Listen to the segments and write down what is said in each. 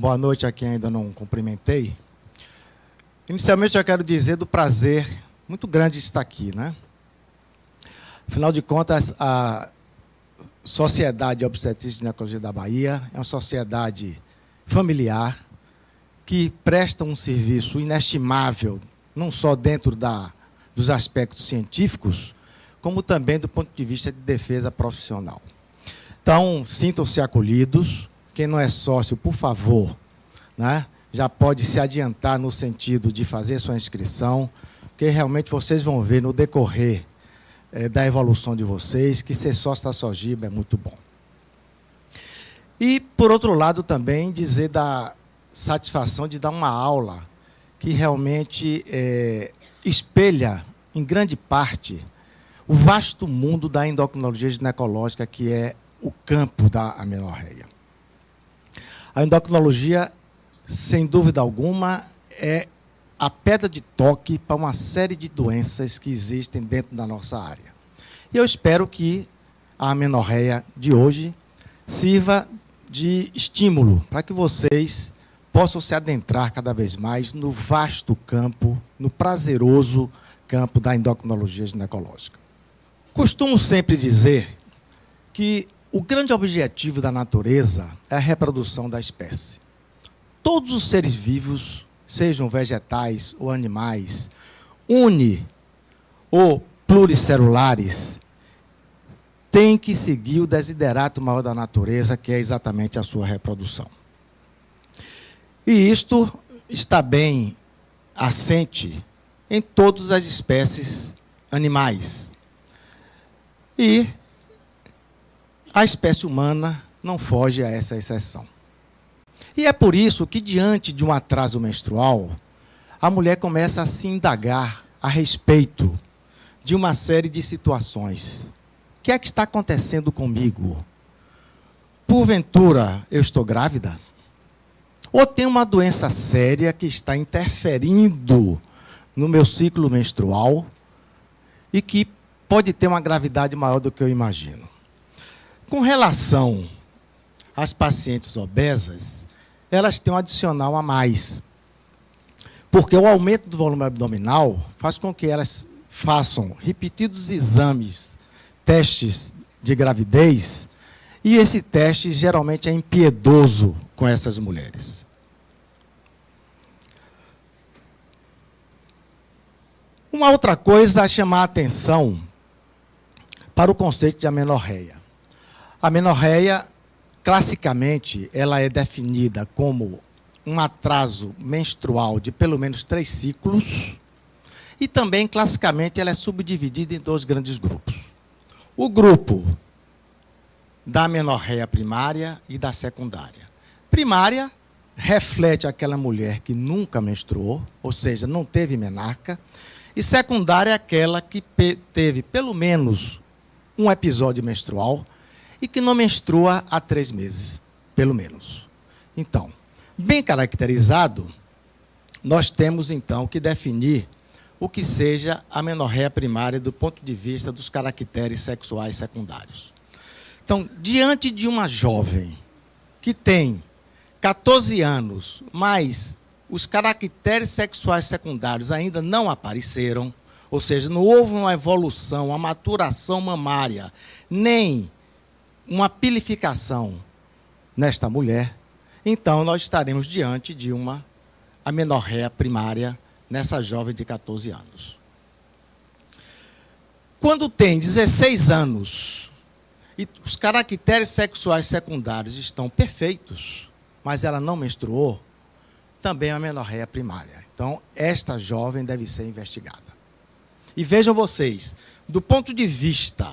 Boa noite a quem ainda não cumprimentei. Inicialmente, eu quero dizer do prazer muito grande de estar aqui, né? Afinal de contas, a Sociedade Obstetrícia e Ginecologia da Bahia é uma sociedade familiar que presta um serviço inestimável, não só dentro dos aspectos científicos, como também do ponto de vista de defesa profissional. Então, sintam-se acolhidos. Quem não é sócio, por favor, né, já pode se adiantar no sentido de fazer sua inscrição, porque realmente vocês vão ver no decorrer da evolução de vocês que ser sócio da Sogiba é muito bom. E, por outro lado, também dizer da satisfação de dar uma aula que realmente espelha, em grande parte, o vasto mundo da endocrinologia ginecológica, que é o campo da amenorreia. A endocrinologia, sem dúvida alguma, é a pedra de toque para uma série de doenças que existem dentro da nossa área. E eu espero que a amenorreia de hoje sirva de estímulo para que vocês possam se adentrar cada vez mais no vasto campo, no prazeroso campo da endocrinologia ginecológica. Costumo sempre dizer que o grande objetivo da natureza é a reprodução da espécie. Todos os seres vivos, sejam vegetais ou animais, uni ou pluricelulares, têm que seguir o desiderato maior da natureza, que é exatamente a sua reprodução. E isto está bem assente em todas as espécies animais. E a espécie humana não foge a essa exceção. E é por isso que, diante de um atraso menstrual, a mulher começa a se indagar a respeito de uma série de situações. O que é que está acontecendo comigo? Porventura, eu estou grávida? Ou tenho uma doença séria que está interferindo no meu ciclo menstrual e que pode ter uma gravidade maior do que eu imagino? Com relação às pacientes obesas, elas têm um adicional a mais, porque o aumento do volume abdominal faz com que elas façam repetidos exames, testes de gravidez, e esse teste geralmente é impiedoso com essas mulheres. Uma outra coisa a chamar a atenção para o conceito de amenorreia. A amenorreia, classicamente, ela é definida como um atraso menstrual de pelo menos 3 ciclos e também, classicamente, ela é subdividida em 2 grandes grupos. O grupo da amenorreia primária e da secundária. Primária reflete aquela mulher que nunca menstruou, ou seja, não teve menarca, e secundária é aquela que teve pelo menos um episódio menstrual e que não menstrua há 3 meses, pelo menos. Então, bem caracterizado, nós temos, então, que definir o que seja a amenorreia primária do ponto de vista dos caracteres sexuais secundários. Então, diante de uma jovem que tem 14 anos, mas os caracteres sexuais secundários ainda não apareceram, ou seja, não houve uma evolução, uma maturação mamária, nem uma pilificação nesta mulher, então nós estaremos diante de uma amenorreia primária nessa jovem de 14 anos. Quando tem 16 anos e os caracteres sexuais secundários estão perfeitos, mas ela não menstruou, também é uma amenorreia primária. Então, esta jovem deve ser investigada. E vejam vocês, do ponto de vista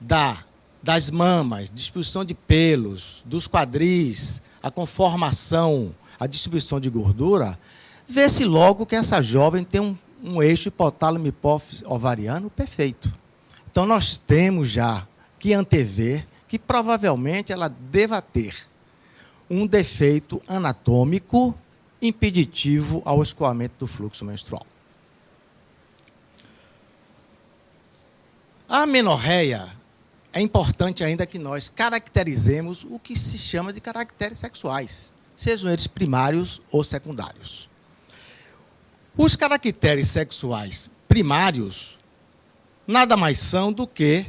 das mamas, distribuição de pelos, dos quadris, a conformação, a distribuição de gordura, vê-se logo que essa jovem tem um eixo hipotálamo hipófise ovariano perfeito. Então, nós temos já que antever que provavelmente ela deva ter um defeito anatômico impeditivo ao escoamento do fluxo menstrual. A amenorreia é importante ainda que nós caracterizemos o que se chama de caracteres sexuais. sejam eles primários ou secundários. Os caracteres sexuais primários nada mais são do que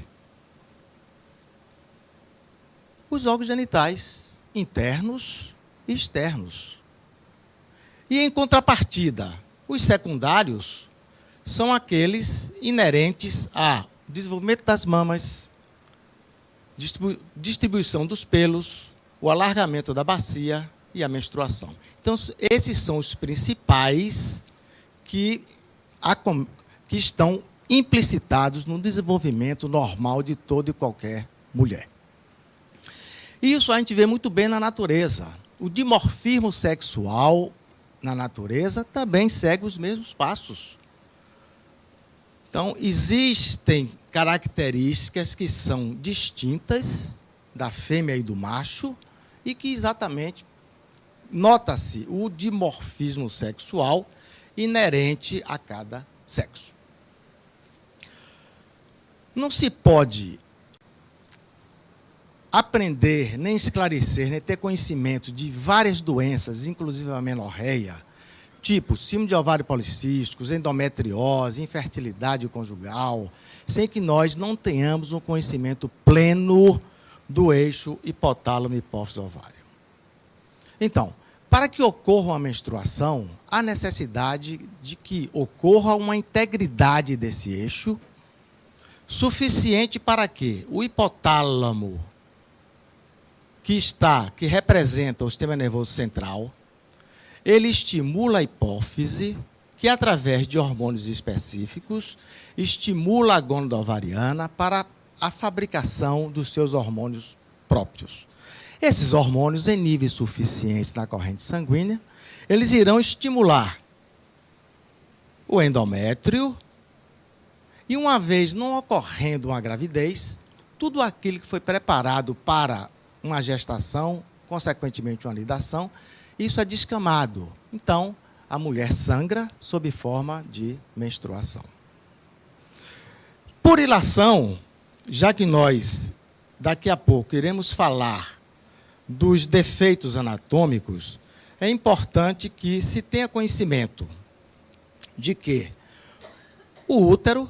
os órgãos genitais internos e externos. E, em contrapartida, os secundários são aqueles inerentes ao desenvolvimento das mamas, distribuição dos pelos, o alargamento da bacia e a menstruação. Então, esses são os principais que estão implicitados no desenvolvimento normal de toda e qualquer mulher. Isso a gente vê muito bem na natureza. O dimorfismo sexual na natureza também segue os mesmos passos. Então, existem características que são distintas da fêmea e do macho e que exatamente nota-se o dimorfismo sexual inerente a cada sexo. Não se pode aprender, nem esclarecer, nem ter conhecimento de várias doenças, inclusive a menorreia, tipo síndrome de ovário policísticos, endometriose, infertilidade conjugal, sem que nós não tenhamos um conhecimento pleno do eixo hipotálamo, hipófise, ovário. Então, para que ocorra uma menstruação, há necessidade de que ocorra uma integridade desse eixo, suficiente para que o hipotálamo, que representa o sistema nervoso central, ele estimula a hipófise, que através de hormônios específicos, estimula a glândula ovariana para a fabricação dos seus hormônios próprios. Esses hormônios, em níveis suficientes na corrente sanguínea, eles irão estimular o endométrio e, uma vez não ocorrendo uma gravidez, tudo aquilo que foi preparado para uma gestação, consequentemente uma nidação, isso é descamado. Então, a mulher sangra sob forma de menstruação. Por ilação, já que nós, daqui a pouco, iremos falar dos defeitos anatômicos, é importante que se tenha conhecimento de que o útero,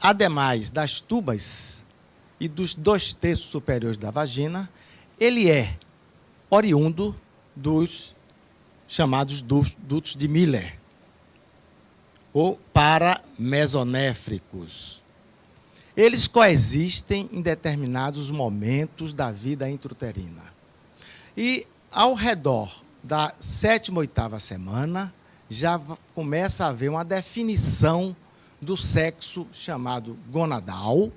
ademais das tubas e dos 2/3 superiores da vagina, ele é oriundo dos chamados dutos de Miller, ou paramesonéfricos. Eles coexistem em determinados momentos da vida intrauterina. E, ao redor da 7ª, 8ª semana, já começa a haver uma definição do sexo chamado gonadal,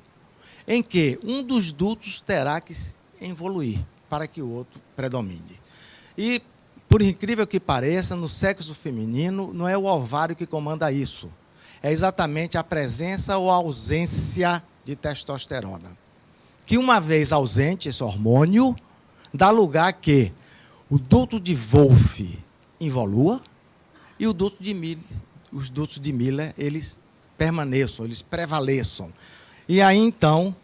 em que um dos dutos terá que evoluir para que o outro predomine. E, por incrível que pareça, no sexo feminino, não é o ovário que comanda isso. É exatamente a presença ou a ausência de testosterona. Que, uma vez ausente esse hormônio, dá lugar a que o duto de Wolff evolua e os dutos de Miller, eles permaneçam, eles prevaleçam. E aí, então,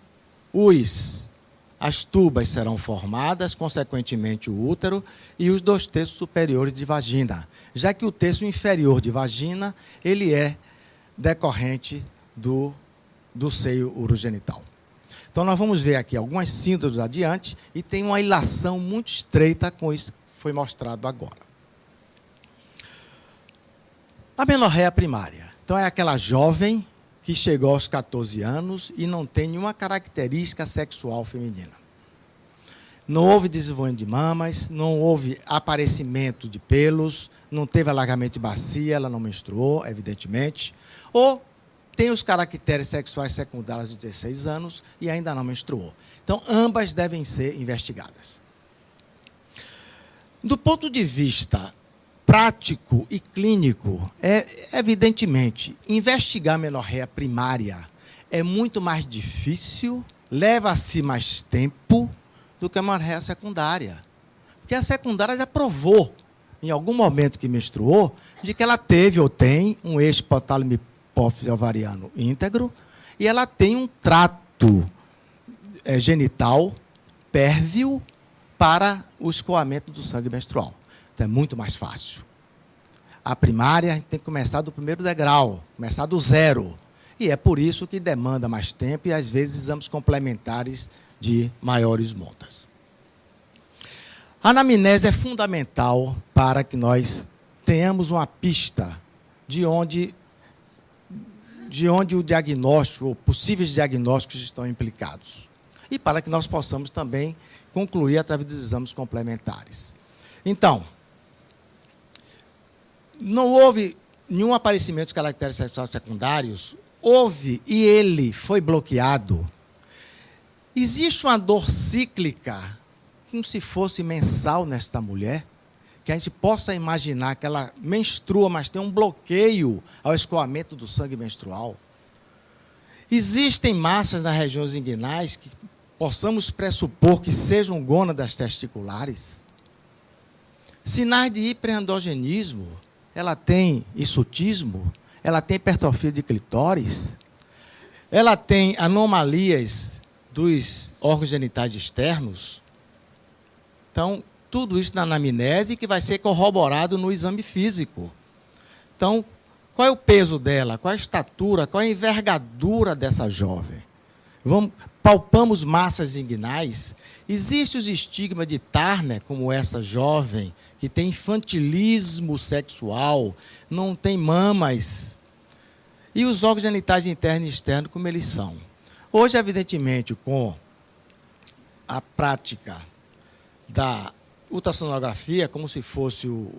as tubas serão formadas, consequentemente o útero e os 2/3 superiores de vagina, já que o terço inferior de vagina ele é decorrente do seio urogenital. Então, nós vamos ver aqui algumas síndromes adiante e tem uma ilação muito estreita com isso que foi mostrado agora. A menorreia primária. Então, é aquela jovem que chegou aos 14 anos e não tem nenhuma característica sexual feminina. Não houve desenvolvimento de mamas, não houve aparecimento de pelos, não teve alargamento de bacia, ela não menstruou, evidentemente, ou tem os caracteres sexuais secundários de 16 anos e ainda não menstruou. Então, ambas devem ser investigadas. Do ponto de vista prático e clínico, evidentemente, investigar a menorreia primária é muito mais difícil, leva-se mais tempo do que a menorreia secundária. Porque a secundária já provou, em algum momento que menstruou, de que ela teve ou tem um eixo hipotálamo hipófise ovariano íntegro e ela tem um trato genital pérvio para o escoamento do sangue menstrual. Então é muito mais fácil. A primária a gente tem que começar do primeiro degrau, começar do zero. E é por isso que demanda mais tempo e, às vezes, exames complementares de maiores montas. A anamnese é fundamental para que nós tenhamos uma pista de onde o diagnóstico, ou possíveis diagnósticos estão implicados. E para que nós possamos também concluir através dos exames complementares. Então, não houve nenhum aparecimento de caracteres sexuais secundários, houve e ele foi bloqueado. Existe uma dor cíclica, como se fosse mensal nesta mulher, que a gente possa imaginar que ela menstrua, mas tem um bloqueio ao escoamento do sangue menstrual. Existem massas nas regiões inguinais que possamos pressupor que sejam gônadas testiculares. Sinais de hiperandrogenismo, ela tem hirsutismo, ela tem hipertrofia de clitóris, ela tem anomalias dos órgãos genitais externos. Então, tudo isso na anamnese que vai ser corroborado no exame físico. Então, qual é o peso dela? Qual é a estatura? Qual é a envergadura dessa jovem? Palpamos massas inguinais. Existem os estigmas de Turner, como essa jovem, que tem infantilismo sexual, não tem mamas. E os órgãos genitais interno e externo, como eles são. Hoje, evidentemente, com a prática da ultrassonografia, como se fosse o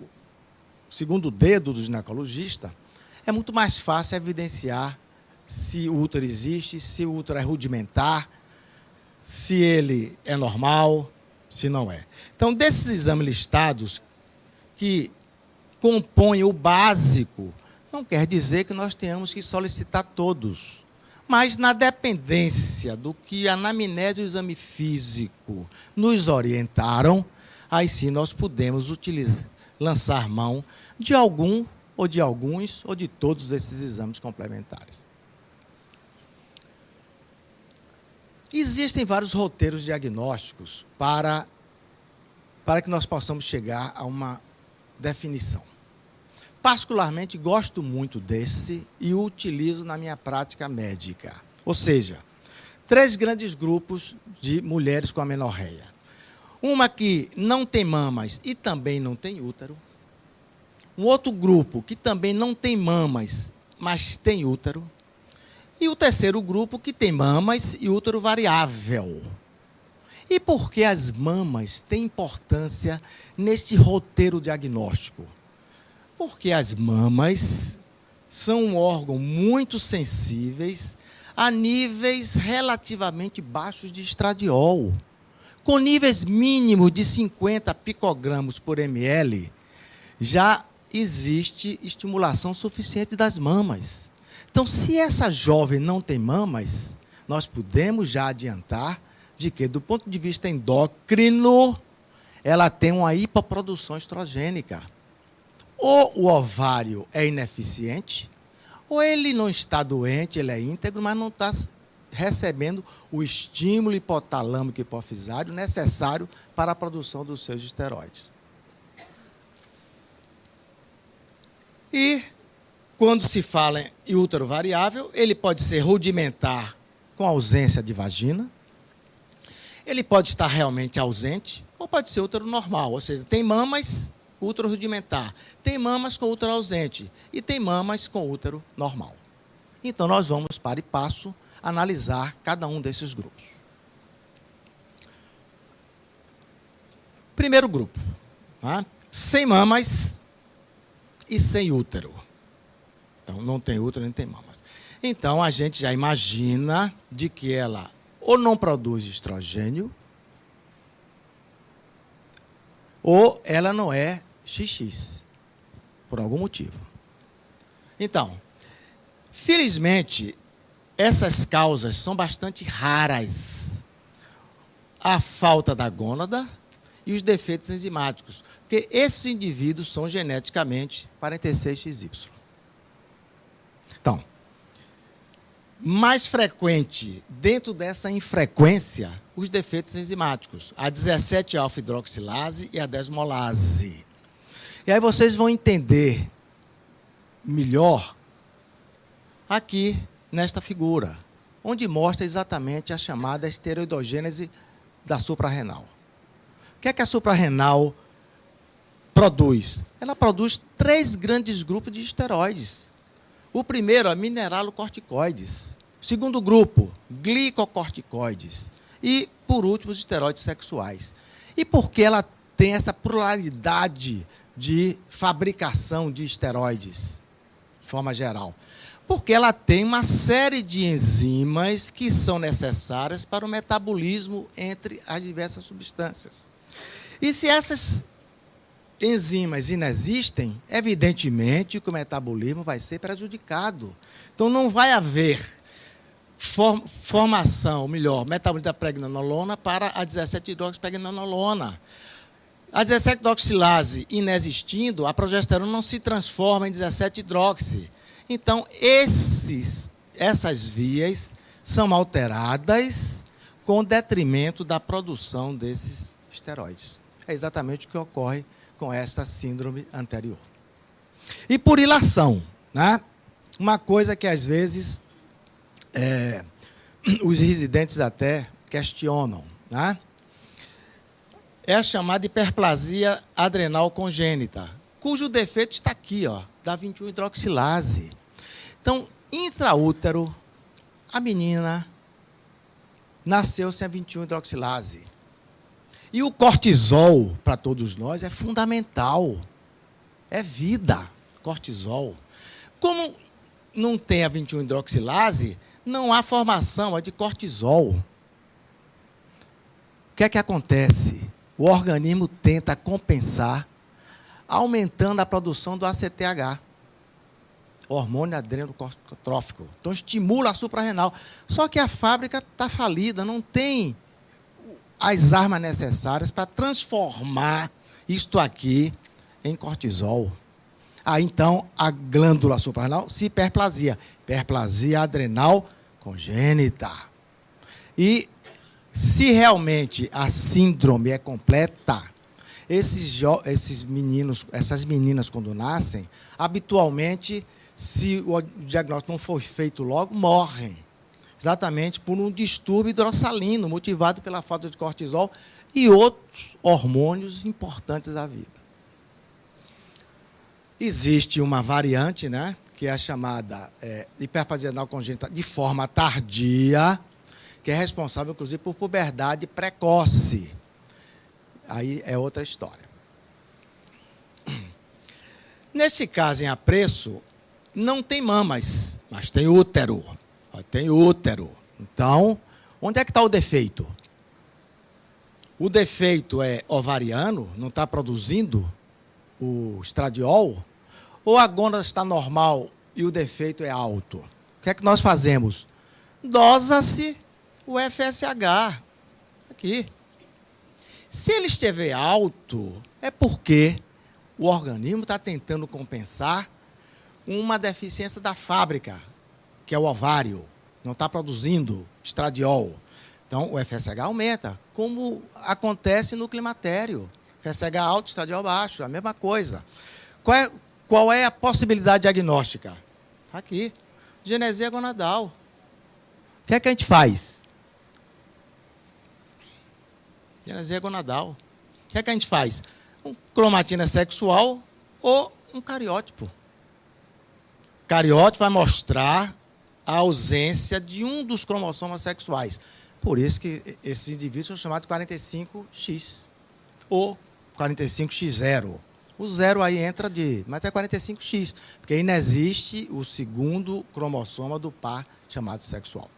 segundo dedo do ginecologista, é muito mais fácil evidenciar se o útero existe, se o útero é rudimentar, se ele é normal, se não é. Então, desses exames listados, que compõem o básico, não quer dizer que nós tenhamos que solicitar todos. Mas, na dependência do que a anamnese e o exame físico nos orientaram, aí sim nós podemos lançar mão de algum, ou de alguns, ou de todos esses exames complementares. Existem vários roteiros diagnósticos para que nós possamos chegar a uma definição. Particularmente, gosto muito desse e o utilizo na minha prática médica. Ou seja, 3 grandes grupos de mulheres com amenorreia. Uma que não tem mamas e também não tem útero. Um outro grupo que também não tem mamas, mas tem útero. E o terceiro grupo que tem mamas e útero variável. E por que as mamas têm importância neste roteiro diagnóstico? Porque as mamas são um órgão muito sensíveis a níveis relativamente baixos de estradiol. Com níveis mínimos de 50 picogramos por ml, já existe estimulação suficiente das mamas. Então, se essa jovem não tem mamas, nós podemos já adiantar de que, do ponto de vista endócrino, ela tem uma hipoprodução estrogênica. Ou o ovário é ineficiente, ou ele não está doente, ele é íntegro, mas não está recebendo o estímulo hipotalâmico e hipofisário necessário para a produção dos seus esteroides. E, quando se fala em útero variável, ele pode ser rudimentar com ausência de vagina, ele pode estar realmente ausente, ou pode ser útero normal, ou seja, tem mamas, útero rudimentar, tem mamas com útero ausente, e tem mamas com útero normal. Então, nós vamos, para e passo, analisar cada um desses grupos. Primeiro grupo, tá? Sem mamas e sem útero. Então, não tem útero nem tem mamas. Então, a gente já imagina de que ela ou não produz estrogênio, ou ela não é XX, por algum motivo. Então, felizmente, essas causas são bastante raras. A falta da gônada e os defeitos enzimáticos, porque esses indivíduos são geneticamente 46XY. Então, mais frequente, dentro dessa infrequência, os defeitos enzimáticos, a 17-alfa-hidroxilase e a desmolase. E aí vocês vão entender melhor aqui nesta figura, onde mostra exatamente a chamada esteroidogênese da suprarrenal. O que é que a suprarrenal produz? Ela produz 3 grandes grupos de esteroides. O primeiro é mineralocorticoides. O segundo grupo, glicocorticoides. E, por último, os esteroides sexuais. E por que ela tem essa pluralidade de fabricação de esteroides, de forma geral? Porque ela tem uma série de enzimas que são necessárias para o metabolismo entre as diversas substâncias. E se essas enzimas inexistem, evidentemente que o metabolismo vai ser prejudicado. Então, não vai haver formação, melhor, metabolismo da pregnenolona para a 17-hidroxipregnenolona. A 17-hidroxilase inexistindo, a progesterona não se transforma em 17-hidroxi. Então, essas vias são alteradas com detrimento da produção desses esteroides. É exatamente o que ocorre com essa síndrome anterior. E por ilação, né? Uma coisa que, às vezes, os residentes até questionam, né? É a chamada hiperplasia adrenal congênita, cujo defeito está aqui, ó, da 21-hidroxilase. Então, intraútero, a menina nasceu sem a 21-hidroxilase. E o cortisol, para todos nós, é fundamental. É vida, cortisol. Como não tem a 21-hidroxilase, não há formação de cortisol. O que é que acontece? O organismo tenta compensar, aumentando a produção do ACTH, hormônio adrenocorticotrófico. Então, estimula a suprarrenal. Só que a fábrica está falida, não tem as armas necessárias para transformar isto aqui em cortisol. Aí, então, a glândula suprarrenal se hiperplasia. Hiperplasia adrenal congênita. E, se realmente a síndrome é completa, esses meninos, essas meninas, quando nascem, habitualmente, se o diagnóstico não for feito logo, morrem. Exatamente por um distúrbio hidrossalino, motivado pela falta de cortisol e outros hormônios importantes da vida. Existe uma variante, né, que é a chamada hiperplasia adrenal congênita de forma tardia, que é responsável, inclusive, por puberdade precoce. Aí é outra história. Neste caso, em apreço, não tem mamas, mas tem útero. Tem útero. Então, onde é que está o defeito? O defeito é ovariano, não está produzindo o estradiol? Ou a gônada está normal e o defeito é alto? O que é que nós fazemos? Dosa-se o FSH. Aqui. Se ele estiver alto, é porque o organismo está tentando compensar uma deficiência da fábrica, que é o ovário, não está produzindo estradiol. Então, o FSH aumenta, como acontece no climatério. FSH alto, estradiol baixo, a mesma coisa. Qual é a possibilidade diagnóstica? Aqui, genesia gonadal. O que é que a gente faz? Genesia gonadal. O que é que a gente faz? Cromatina sexual ou um cariótipo. O cariótipo vai mostrar a ausência de um dos cromossomas sexuais. Por isso que esses indivíduos são chamados de 45X ou 45X0. O zero aí entra mas é 45X, porque aí não existe o segundo cromossoma do par chamado sexual.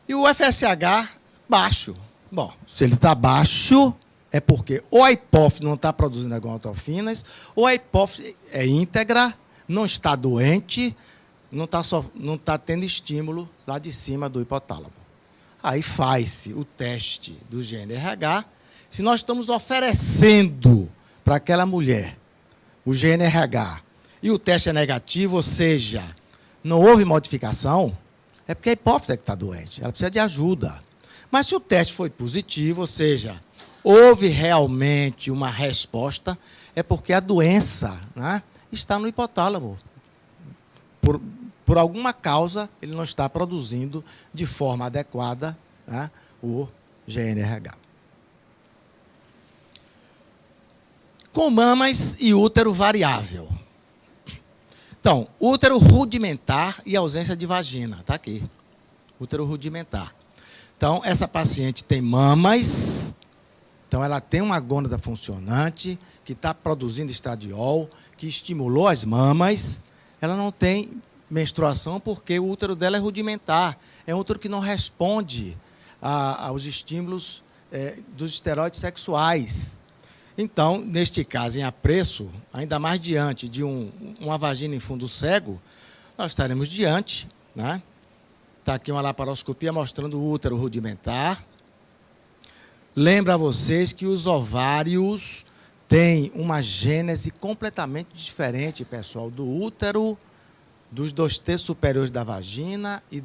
E o FSH baixo. Bom, se ele está baixo, é porque ou a hipófise não está produzindo gonadotrofinas, ou a hipófise é íntegra, não está doente, não está tendo estímulo lá de cima do hipotálamo. Aí faz-se o teste do GNRH. Se nós estamos oferecendo para aquela mulher o GNRH e o teste é negativo, ou seja, não houve modificação, é porque a hipófise é que está doente, ela precisa de ajuda. Mas se o teste foi positivo, ou seja, houve realmente uma resposta, é porque a doença, né, está no hipotálamo. Por alguma causa, ele não está produzindo de forma adequada, né, o GNRH. Com mamas e útero variável. Então, útero rudimentar e ausência de vagina. Está aqui. Útero rudimentar. Então, essa paciente tem mamas. Então, ela tem uma gônada funcionante, que está produzindo estradiol, que estimulou as mamas. Ela não tem menstruação porque o útero dela é rudimentar. É um útero que não responde aos estímulos dos esteroides sexuais. Então, neste caso, em apreço, ainda mais diante de uma vagina em fundo cego, nós estaremos diante, né? Está aqui uma laparoscopia mostrando o útero rudimentar. Lembra a vocês que os ovários têm uma gênese completamente diferente, pessoal, do útero, dos 2/3 superiores da vagina e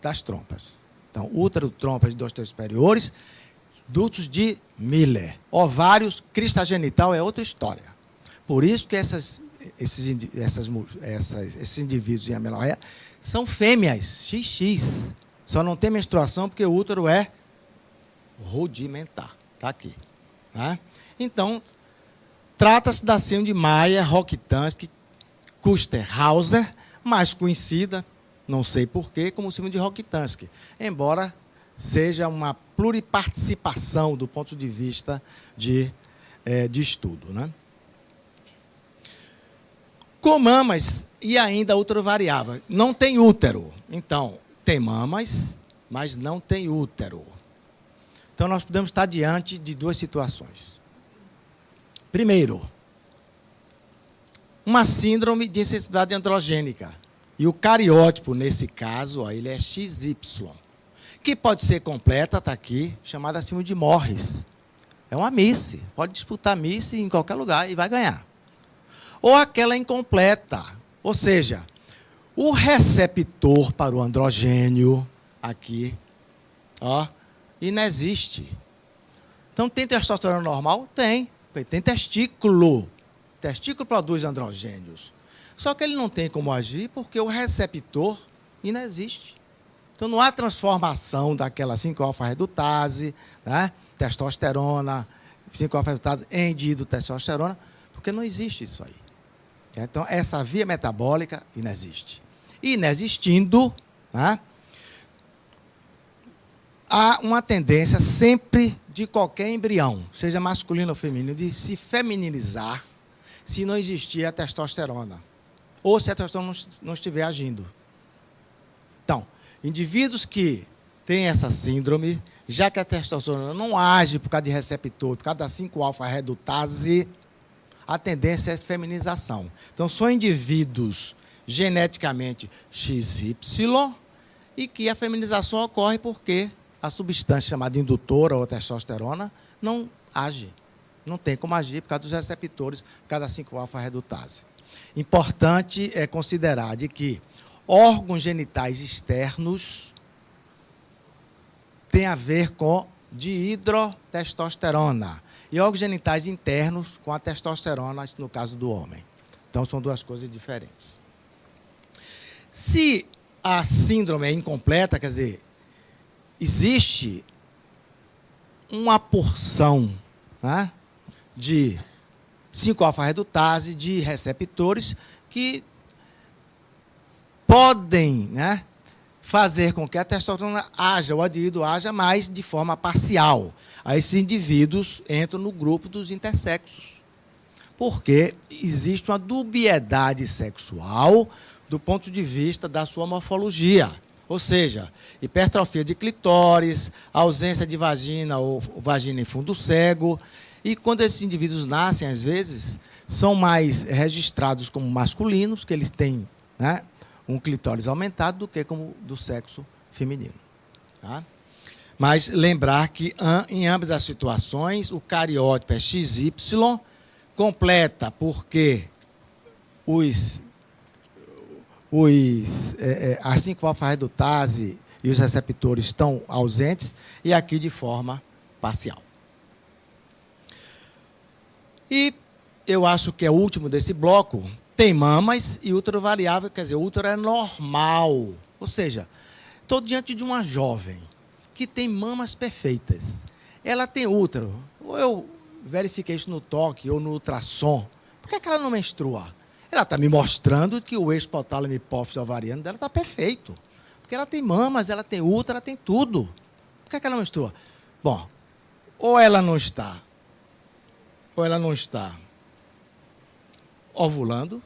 das trompas. Então, útero, trompas e 2/3 superiores, dutos de Miller. Ovários, crista genital é outra história. Por isso que esses indivíduos em amenorreia são fêmeas, XX. Só não tem menstruação porque o útero é rudimentar. Está aqui. Tá? Então, trata-se da síndrome de Mayer-Rokitansky Kuster-Hauser, mais conhecida, não sei porquê, como síndrome de Rokitansky, embora seja uma pluriparticipação do ponto de vista de estudo. Né? Com mamas e ainda útero variável. Não tem útero. Então, tem mamas, mas não tem útero. Então, nós podemos estar diante de duas situações. Primeiro, uma síndrome de insensibilidade androgênica. E o cariótipo, nesse caso, ó, ele é XY. Que pode ser completa, está aqui, chamada síndrome de Morris. É uma Miss. Pode disputar Miss em qualquer lugar e vai ganhar. Ou aquela incompleta. Ou seja, o receptor para o androgênio, aqui, ó, inexiste. Então, tem testosterona normal? Tem. Tem testículo. Testículo produz androgênios. Só que ele não tem como agir porque o receptor inexiste. Então, não há transformação daquela 5-alfa-redutase, né? Testosterona, 5-alfa-redutase em dihidrotestosterona, porque não existe isso aí. Então, essa via metabólica inexiste. E inexistindo, né, há uma tendência sempre de qualquer embrião, seja masculino ou feminino, de se feminilizar se não existir a testosterona. Ou se a testosterona não estiver agindo. Então, indivíduos que têm essa síndrome, já que a testosterona não age por causa de receptor, por causa da 5-alfa-redutase, a tendência é feminização. Então, são indivíduos geneticamente XY e que a feminização ocorre porque a substância chamada indutora ou testosterona não age. Não tem como agir por causa dos receptores, por causa da 5-alfa-redutase. Importante é considerar de que órgãos genitais externos têm a ver com dihidrotestosterona e órgãos genitais internos com a testosterona, no caso do homem. Então, são duas coisas diferentes. Se a síndrome é incompleta, quer dizer, existe uma porção, né, de 5-alfa-redutase, de receptores, que podem, né, fazer com que a testosterona haja, o adíodo haja, mas de forma parcial. Aí esses indivíduos entram no grupo dos intersexos, porque existe uma dubiedade sexual do ponto de vista da sua morfologia. Ou seja, hipertrofia de clitóris, ausência de vagina ou vagina em fundo cego. E quando esses indivíduos nascem, às vezes, são mais registrados como masculinos, que eles têm, né, um clitóris aumentado do que como do sexo feminino. Tá? Mas lembrar que em ambas as situações, o cariótipo é XY, completa porque a 5-alfa-redutase e os receptores estão ausentes, e aqui de forma parcial. E eu acho que é o último desse bloco, tem mamas e útero variável, quer dizer, o útero é normal. Ou seja, estou diante de uma jovem que tem mamas perfeitas. Ela tem útero. Ou eu verifiquei isso no toque ou no ultrassom. Por que é que ela não menstrua? Ela está me mostrando que o eixo hipotálamo hipófise ovariano dela está perfeito. Porque ela tem mamas, ela tem útero, ela tem tudo. Por que é que ela não menstrua? Bom, ou ela não está ovulando.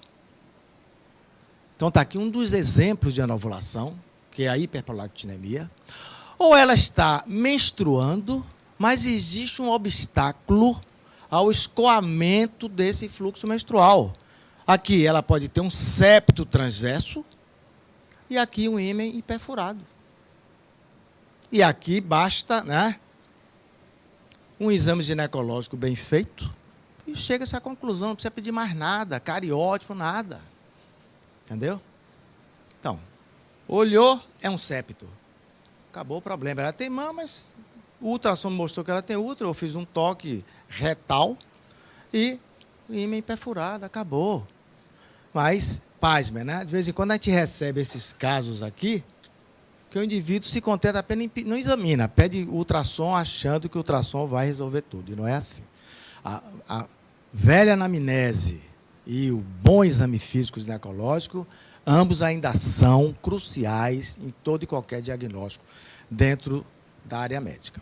Então está aqui um dos exemplos de anovulação, que é a hiperprolactinemia. Ou ela está menstruando, mas existe um obstáculo ao escoamento desse fluxo menstrual. Aqui ela pode ter um septo transverso e aqui um ímen hiperfurado. E aqui basta, né, um exame ginecológico bem feito e chega-se à conclusão, não precisa pedir mais nada, cariótipo, nada. Entendeu? Então, olhou, é um septo. Acabou o problema. Ela tem mamas, o ultrassom mostrou que ela tem útero, eu fiz um toque retal e o ímen perfurado, acabou. Mas, pasmem, né? De vez em quando a gente recebe esses casos aqui, que o indivíduo se contenta apenas, não examina, pede ultrassom achando que o ultrassom vai resolver tudo. E não é assim. A velha anamnese e o bom exame físico ginecológico, ambos ainda são cruciais em todo e qualquer diagnóstico dentro da área médica.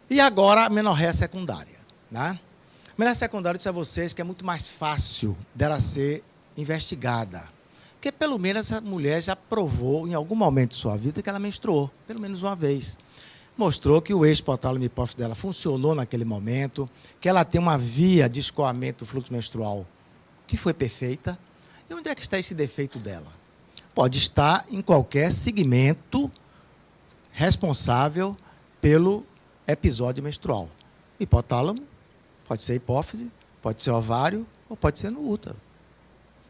E agora a menorreia secundária. Né? A menorreia secundária, eu disse a vocês que é muito mais fácil dela ser investigada. Porque pelo menos essa mulher já provou em algum momento de sua vida que ela menstruou, pelo menos uma vez. Mostrou que o eixo hipotálamo hipófise dela funcionou naquele momento, que ela tem uma via de escoamento do fluxo menstrual que foi perfeita. E onde é que está esse defeito dela? Pode estar em qualquer segmento responsável pelo episódio menstrual. Hipotálamo, pode ser hipófise, pode ser ovário ou pode ser no útero.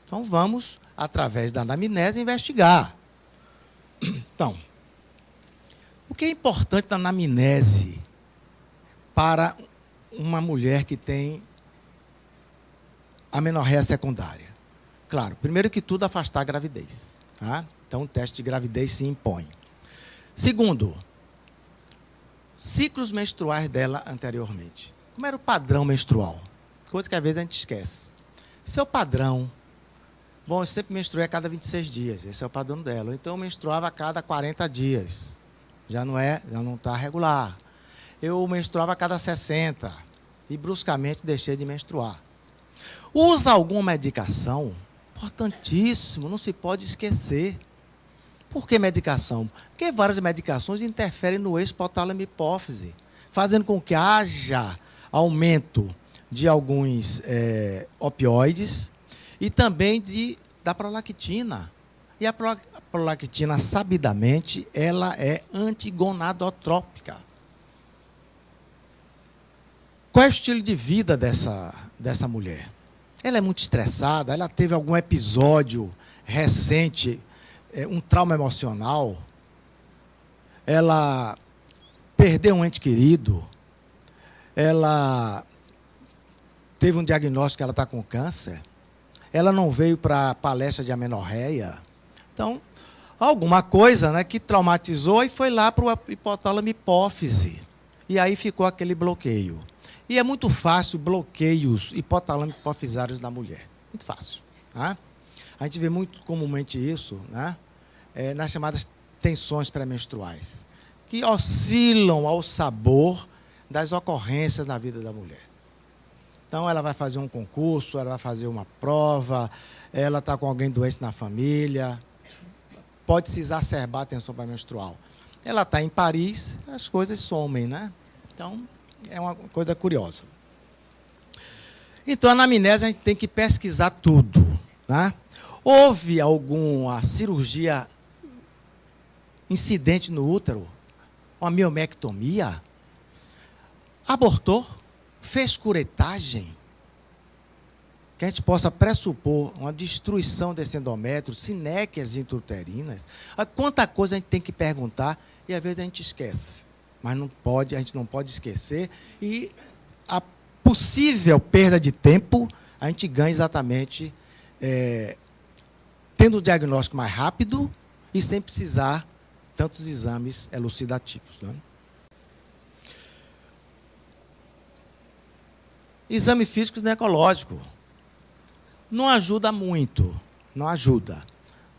Então vamos, através da anamnese, investigar. Então, o que é importante na anamnese para uma mulher que tem a menorreia secundária? Claro, primeiro que tudo, afastar a gravidez. Tá? Então, o teste de gravidez se impõe. Segundo, ciclos menstruais dela anteriormente. Como era o padrão menstrual? Coisa que às vezes a gente esquece. Seu padrão. Bom, eu sempre menstruei a cada 26 dias. Esse é o padrão dela. Ou então, eu menstruava a cada 40 dias. Já não está regular. Eu menstruava a cada 60 e bruscamente deixei de menstruar. Usa alguma medicação? Importantíssimo, não se pode esquecer. Por que medicação? Porque várias medicações interferem no eixo hipotálamo hipófise, fazendo com que haja aumento de alguns opioides e também da prolactina. E a prolactina, sabidamente, ela é antigonadotrópica. Qual é o estilo de vida dessa mulher? Ela é muito estressada, ela teve algum episódio recente, um trauma emocional, ela perdeu um ente querido, ela teve um diagnóstico que ela está com câncer, ela não veio para a palestra de amenorreia. Então, alguma coisa, né, que traumatizou e foi lá para o hipotálamo hipófise. E aí ficou aquele bloqueio. E é muito fácil bloqueios hipotalâmicos hipofisários na mulher. Muito fácil. Tá? A gente vê muito comumente isso, né, nas chamadas tensões pré-menstruais, que oscilam ao sabor das ocorrências na vida da mulher. Então, ela vai fazer um concurso, ela vai fazer uma prova, ela está com alguém doente na família, pode se exacerbar a tensão pré-menstrual. Ela está em Paris, as coisas somem, né? Então, é uma coisa curiosa. Então, a anamnese a gente tem que pesquisar tudo. Né? Houve alguma cirurgia incidente no útero? Uma miomectomia? Abortou? Fez curetagem? que a gente possa pressupor uma destruição desse endométrio, sinéquias intrauterinas. Quanta coisa a gente tem que perguntar e às vezes a gente esquece. Mas a gente não pode esquecer. E a possível perda de tempo, a gente ganha exatamente tendo o diagnóstico mais rápido e sem precisar tantos exames elucidativos. Né? Exame físico e ginecológico. Não ajuda muito, não ajuda,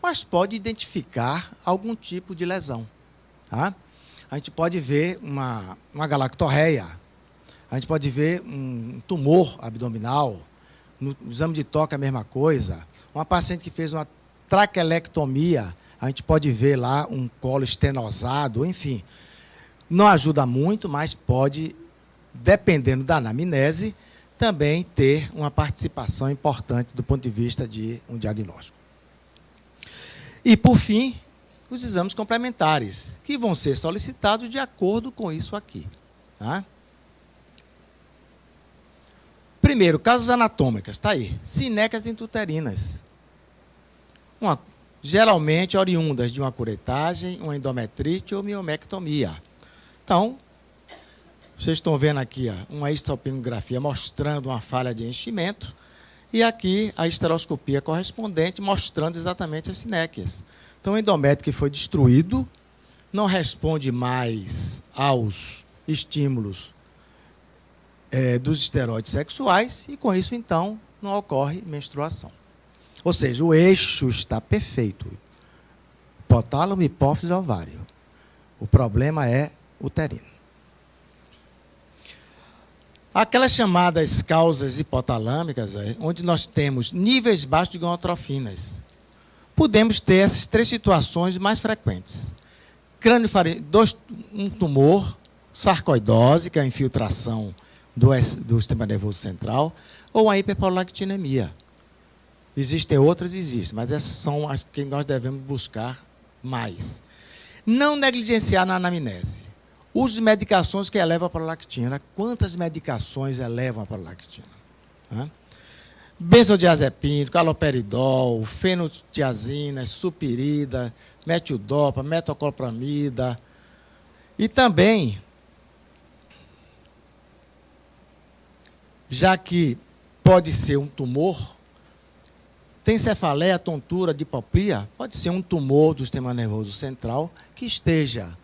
mas pode identificar algum tipo de lesão. Tá? A gente pode ver uma galactorreia, a gente pode ver um tumor abdominal, no exame de toque a mesma coisa. Uma paciente que fez uma traquelectomia, a gente pode ver lá um colo estenosado, enfim. Não ajuda muito, mas pode, dependendo da anamnese, também ter uma participação importante do ponto de vista de um diagnóstico. E, por fim, os exames complementares, que vão ser solicitados de acordo com isso aqui. Tá? Primeiro, casos anatômicos, está aí. Sinéquias intrauterinas. Geralmente oriundas de uma curetagem, uma endometrite ou miomectomia. Então, vocês estão vendo aqui uma histopinografia mostrando uma falha de enchimento e aqui a esteroscopia correspondente mostrando exatamente as sinéquias. Então, o endométrio que foi destruído não responde mais aos estímulos dos esteroides sexuais e, com isso, então, não ocorre menstruação. Ou seja, o eixo está perfeito. Hipotálamo, hipófise e ovário. O problema é uterino. Aquelas chamadas causas hipotalâmicas, onde nós temos níveis baixos de gonotrofinas. Podemos ter essas três situações mais frequentes. Um tumor, sarcoidose, que é a infiltração do sistema nervoso central, ou a hiperprolactinemia. Existem outras, mas essas são as que nós devemos buscar mais. Não negligenciar na anamnese. Uso de medicações que elevam a prolactina. Quantas medicações elevam a prolactina? Benzodiazepínico, haloperidol, fenotiazina, supirida, metildopa, metoclopramida. E também, já que pode ser um tumor, tem cefaleia, tontura, diplopia, pode ser um tumor do sistema nervoso central que esteja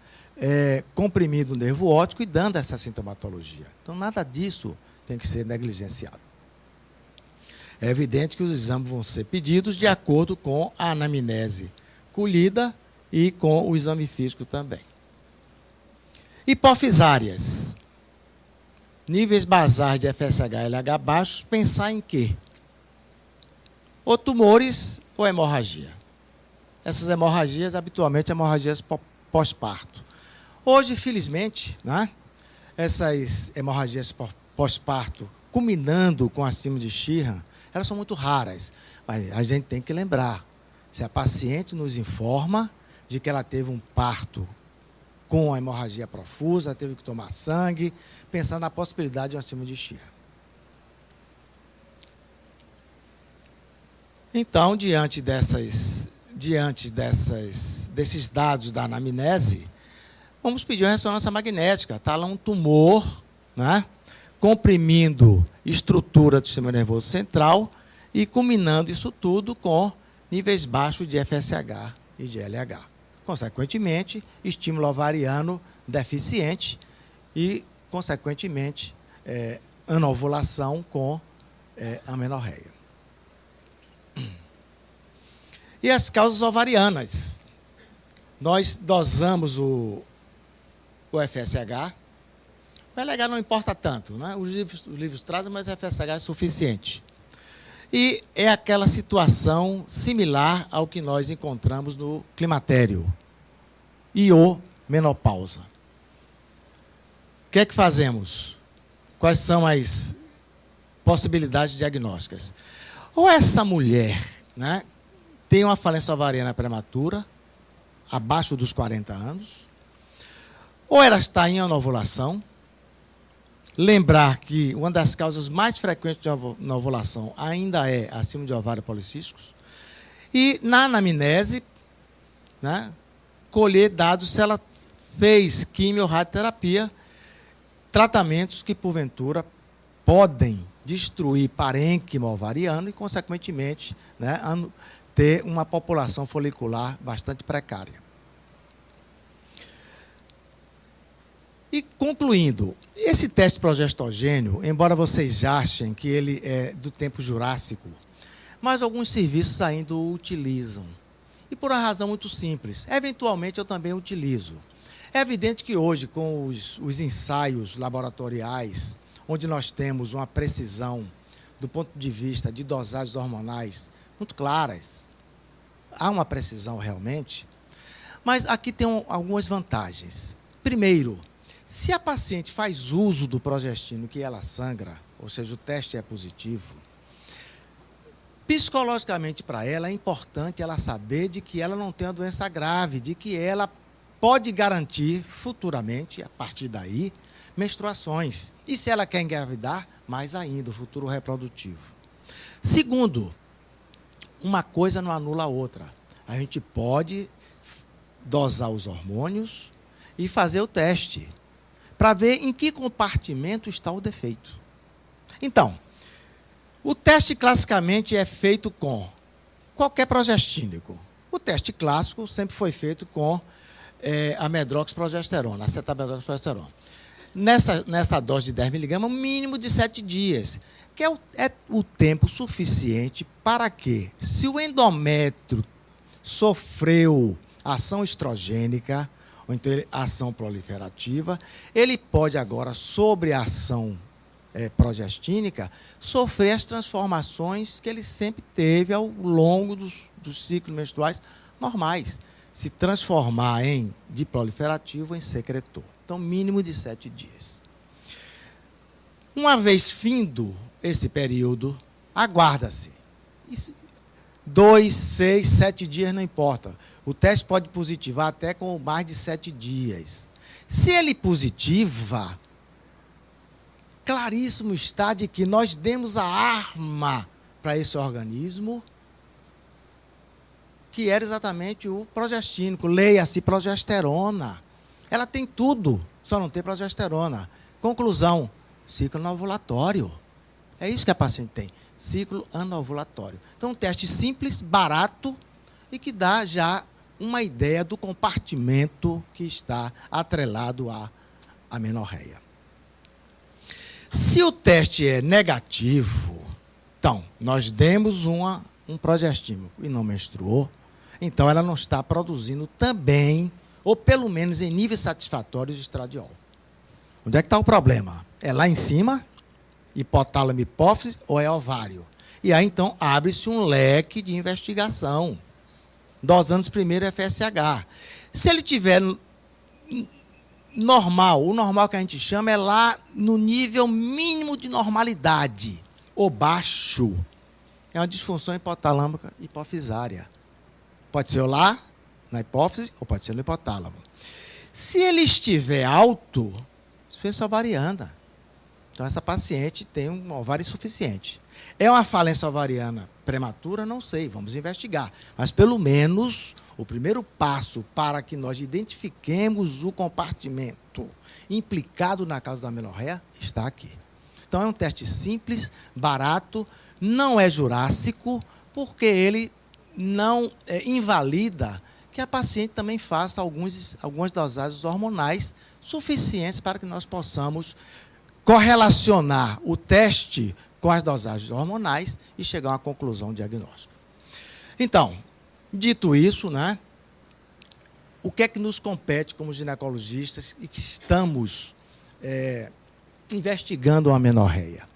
comprimindo o nervo óptico e dando essa sintomatologia. Então, nada disso tem que ser negligenciado. É evidente que os exames vão ser pedidos de acordo com a anamnese colhida e com o exame físico também. Hipofisárias. Níveis basais de FSH e LH baixos, pensar em quê? Ou tumores ou hemorragia. Essas hemorragias, habitualmente, hemorragias pós-parto. Hoje, felizmente, né, essas hemorragias pós-parto, culminando com a síndrome de Sheehan, elas são muito raras. Mas a gente tem que lembrar, se a paciente nos informa de que ela teve um parto com a hemorragia profusa, teve que tomar sangue, pensando na possibilidade de uma síndrome de Sheehan. Então, diante desses dados da anamnese, vamos pedir uma ressonância magnética. Está lá um tumor, né, comprimindo estrutura do sistema nervoso central e culminando isso tudo com níveis baixos de FSH e de LH. Consequentemente, estímulo ovariano deficiente e, consequentemente, anovulação com amenorreia. E as causas ovarianas. Nós dosamos o FSH. O LH não importa tanto, né? Os livros trazem, mas o FSH é suficiente. E é aquela situação similar ao que nós encontramos no climatério e ou menopausa. O que é que fazemos? Quais são as possibilidades diagnósticas? Ou essa mulher, né, tem uma falência ovariana prematura, abaixo dos 40 anos, ou ela está em anovulação, lembrar que uma das causas mais frequentes na ovulação ainda é acima de ovários policísticos. E, na anamnese, né, colher dados se ela fez quimio ou radioterapia, tratamentos que, porventura, podem destruir parênquima ovariano e, consequentemente, né, ter uma população folicular bastante precária. E, concluindo, esse teste progestogênio, embora vocês achem que ele é do tempo jurássico, mas alguns serviços ainda o utilizam. E por uma razão muito simples. Eventualmente, eu também utilizo. É evidente que hoje, com os ensaios laboratoriais, onde nós temos uma precisão do ponto de vista de dosagens hormonais muito claras, há uma precisão realmente, mas aqui tem algumas vantagens. Primeiro, se a paciente faz uso do progestino que ela sangra, ou seja, o teste é positivo, psicologicamente para ela é importante ela saber de que ela não tem uma doença grave, de que ela pode garantir futuramente, a partir daí, menstruações. E se ela quer engravidar, mais ainda, o futuro reprodutivo. Segundo, uma coisa não anula a outra. A gente pode dosar os hormônios e fazer o teste, para ver em que compartimento está o defeito. Então, o teste classicamente é feito com qualquer progestínico. O teste clássico sempre foi feito com a medroxprogesterona, acetamidroxprogesterona. Nessa dose de 10 mg, um mínimo de 7 dias, que é o tempo suficiente para que, se o endométrio sofreu ação estrogênica, ou então ação proliferativa, ele pode agora, sobre a ação progestínica, sofrer as transformações que ele sempre teve ao longo dos ciclos menstruais normais, se transformar em diproliferativo em secretor. Então, mínimo de 7 dias. Uma vez findo esse período, aguarda-se. 2, 6, 7 dias, não importa. O teste pode positivar até com mais de 7 dias. Se ele positiva, claríssimo está de que nós demos a arma para esse organismo, que era exatamente o progestínico. Leia-se progesterona. Ela tem tudo, só não tem progesterona. Conclusão, ciclo anovulatório. É isso que a paciente tem, ciclo anovulatório. Então, um teste simples, barato e que dá já uma ideia do compartimento que está atrelado à amenorreia. Se o teste é negativo, então, nós demos um progestínico e não menstruou, então ela não está produzindo também, ou pelo menos em níveis satisfatórios, de estradiol. Onde é que está o problema? É lá em cima, hipotálamo, hipófise, ou é ovário? E aí, então, abre-se um leque de investigação, dosando primeiro FSH. Se ele tiver normal, o normal que a gente chama é lá no nível mínimo de normalidade, ou baixo, é uma disfunção hipotalâmica hipofisária. Pode ser lá, na hipófise, ou pode ser no hipotálamo. Se ele estiver alto, disfunção ovariana. Então, essa paciente tem um ovário insuficiente. É uma falência ovariana prematura? Não sei, vamos investigar. Mas, pelo menos, o primeiro passo para que nós identifiquemos o compartimento implicado na causa da amenorreia está aqui. Então, é um teste simples, barato, não é jurássico, porque ele não invalida que a paciente também faça algumas dosagens hormonais suficientes para que nós possamos correlacionar o teste com as dosagens hormonais e chegar a uma conclusão diagnóstica. Então, dito isso, né, o que é que nos compete como ginecologistas e que estamos investigando a amenorreia?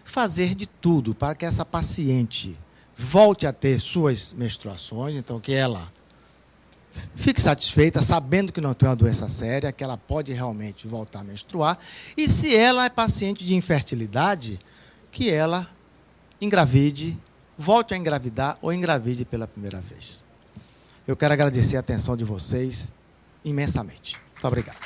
Fazer de tudo para que essa paciente volte a ter suas menstruações, então que ela fique satisfeita, sabendo que não tem uma doença séria, que ela pode realmente voltar a menstruar, e se ela é paciente de infertilidade, que ela engravide, volte a engravidar ou engravide pela primeira vez. Eu quero agradecer a atenção de vocês imensamente. Muito obrigado.